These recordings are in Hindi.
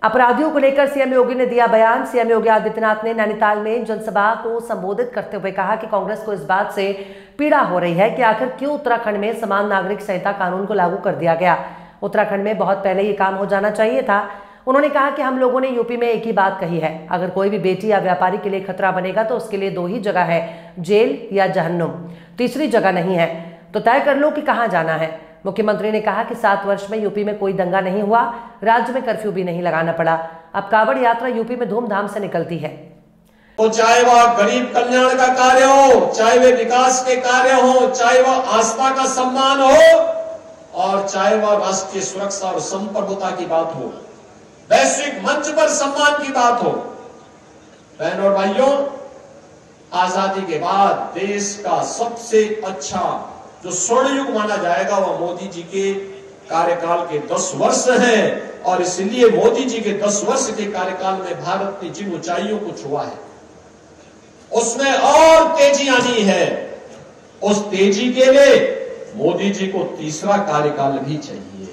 अपराधियों को लेकर सीएम योगी ने दिया बयान। सीएम योगी आदित्यनाथ ने नैनीताल में जनसभा को संबोधित करते हुए कहा कि कांग्रेस को इस बात से पीड़ा हो रही है कि आखिर क्यों उत्तराखंड में समान नागरिक संहिता कानून को लागू कर दिया गया। उत्तराखंड में बहुत पहले ये काम हो जाना चाहिए था। उन्होंने कहा कि हम लोगों ने यूपी में एक ही बात कही है, अगर कोई भी बेटी या व्यापारी के लिए खतरा बनेगा तो उसके लिए दो ही जगह है, जेल या जहन्नुम, तीसरी जगह नहीं है, तो तय कर लो कि कहां जाना है। मुख्यमंत्री ने कहा कि 7 वर्ष में यूपी में कोई दंगा नहीं हुआ, राज्य में कर्फ्यू भी नहीं लगाना पड़ा। अब कांवड़ यात्रा यूपी में धूमधाम से निकलती है। तो चाहे वह गरीब कल्याण का कार्य हो, चाहे वे विकास के कार्य हो, चाहे वह आस्था का सम्मान हो, और चाहे वह राष्ट्रीय सुरक्षा और संप्रभुता की बात हो, वैश्विक मंच पर सम्मान की बात हो। बहनों और भाइयों, आजादी के बाद देश का सबसे अच्छा जो स्वर्ण युग माना जाएगा वह मोदी जी के कार्यकाल के 10 वर्ष हैं, और इसलिए मोदी जी के 10 वर्ष के कार्यकाल में भारत ने जिन ऊंचाइयों को छुआ है उसमें और तेजी आनी है। उस तेजी के लिए मोदी जी को तीसरा कार्यकाल भी चाहिए,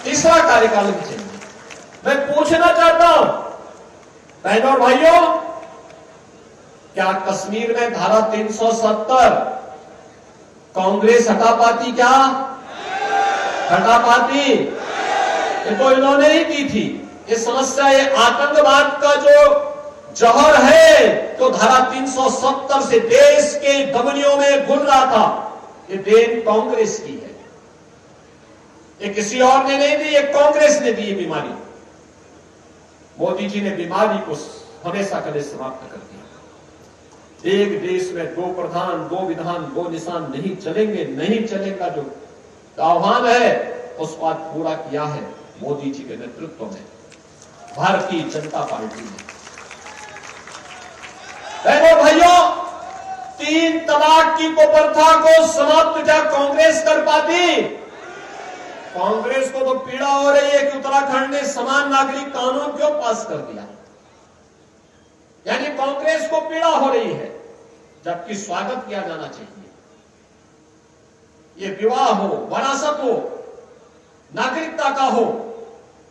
तीसरा कार्यकाल भी चाहिए। मैं पूछना चाहता हूं बहनों और भाइयों, क्या कश्मीर में धारा 370 कांग्रेस हटा पाती? क्या हटा पाती? ये तो इन्होंने ही की थी। ये समस्या, ये आतंकवाद का जो जहर है तो धारा 370 से देश के धमनियों में घुल रहा था, ये देन कांग्रेस की है। ये किसी और ने नहीं दी, ये कांग्रेस ने दी ये बीमारी। मोदी जी ने बीमारी को हमेशा के लिए समाप्त कर दिया। एक देश में 2 प्रधान 2 विधान 2 निशान नहीं चलेंगे, नहीं चलेगा जो आह्वान है उस बात पूरा किया है मोदी जी के नेतृत्व में भारतीय जनता पार्टी ने। बहनों भाइयों, 3 तलाक की कुप्रथा को समाप्त क्या कांग्रेस कर पाती? कांग्रेस को तो पीड़ा हो रही है कि उत्तराखंड ने समान नागरिक कानून क्यों पास कर दिया, यानी कांग्रेस को पीड़ा हो रही है, जबकि स्वागत किया जाना चाहिए। ये विवाह हो, वरासत हो, नागरिकता का हो,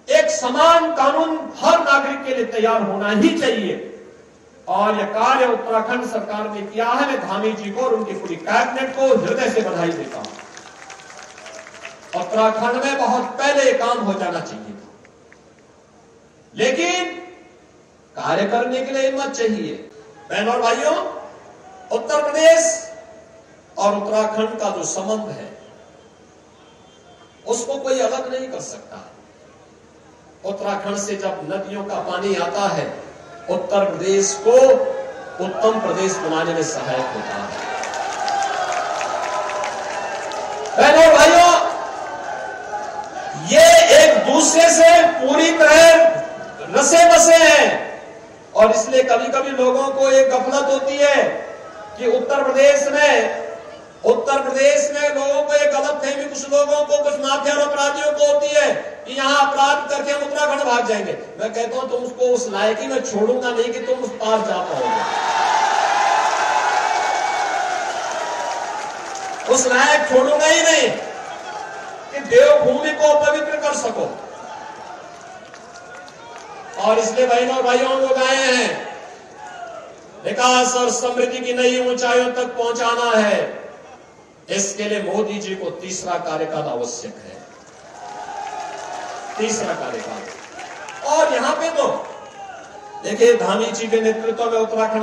एक समान कानून हर नागरिक के लिए तैयार होना ही चाहिए। और यह कार्य उत्तराखंड सरकार ने किया है। मैं धामी जी को और उनकी पूरी कैबिनेट को हृदय से बधाई देता हूं। उत्तराखंड में बहुत पहले काम हो जाना चाहिए था, लेकिन कार्य करने के लिए हिम्मत चाहिए। बहनों और भाइयों, उत्तर प्रदेश और उत्तराखंड का जो संबंध है उसको कोई अलग नहीं कर सकता। उत्तराखंड से जब नदियों का पानी आता है, उत्तर प्रदेश को उत्तम प्रदेश बनाने में सहायक होता है। बहनों और भाइयों, ये एक दूसरे से पूरी तरह रसे बसे हैं, और इसलिए कभी कभी लोगों को एक गफलत होती है कि उत्तर प्रदेश में लोगों को एक गलतफहमी, कुछ लोगों को, कुछ माफिया अपराधियों को होती है कि यहां अपराध करके हम उत्तराखंड भाग जाएंगे। मैं कहता हूं तुम उसको उस लायकी में छोड़ूंगा नहीं कि तुम उस पार जा पाओगे, उस लायक छोड़ूंगा ही नहीं कि देवभूमि को अपवित्र कर सको। और इसलिए बहनों और भाइयों, लोग आए हैं, विकास और समृद्धि की नई ऊंचाइयों तक पहुंचाना है। इसके लिए मोदी जी को तीसरा कार्यकाल आवश्यक है, तीसरा कार्यकाल। और यहां पे तो देखिए, धामी जी के नेतृत्व में उत्तराखंड